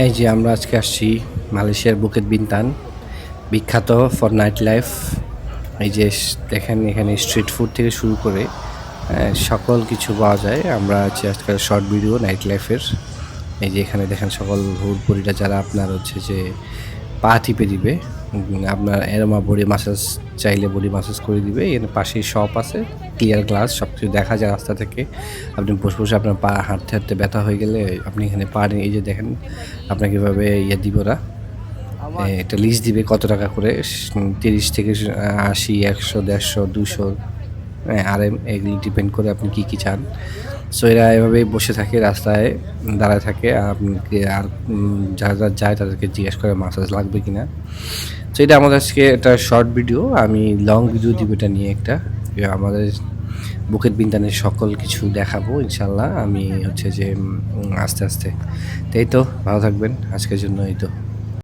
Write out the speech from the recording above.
এই যে আমরা আজকে আসছি মালয়েশিয়ার বুকেত বিনতান, বিখ্যাত ফর নাইট লাইফ। এই যে দেখেন এখানে স্ট্রিট ফুড থেকে শুরু করে সকল কিছু পাওয়া যায়। আমরা আছি আজকাল শর্ট ভিডিও নাইট লাইফের। এই যে এখানে দেখেন সকল হুড়পড়িরা যারা আপনার হচ্ছে যে পা টিপে দিবে, আপনার এরমা বডি মাসাজ চাইলে বডি মাসাজ করে দিবে। এখানে পাশেই শপ আছে, ক্লিয়ার গ্লাস, সব কিছু দেখা যায় রাস্তা থেকে। আপনি বসে বসে আপনার পা হাঁটতে হাঁটতে ব্যথা হয়ে গেলে আপনি এখানে পা নিয়ে এই যে দেখেন আপনাকে কীভাবে দিব ওরা, একটা লিস্ট দিবে কত টাকা করে, 30 থেকে 80, 100, 150, 200, RM, এগুলি ডিপেন্ড করে আপনি কী কী চান। সো এরা এভাবেই বসে থাকে, রাস্তায় দাঁড়ায় থাকে, আর আপনাকে আর যারা যায় তাদেরকে জিজ্ঞেস করে মাসাজ লাগবে কি না। তো এটা আমাদের আজকে একটা শর্ট ভিডিও, আমি লং ভিডিও দিব এটা নিয়ে একটা। আমাদের বুকেট বিন্দানের সকল কিছু দেখাবো ইনশাল্লাহ। আমি হচ্ছে যে আস্তে আস্তে। তাই তো, ভালো থাকবেন, আজকের জন্য এই তো।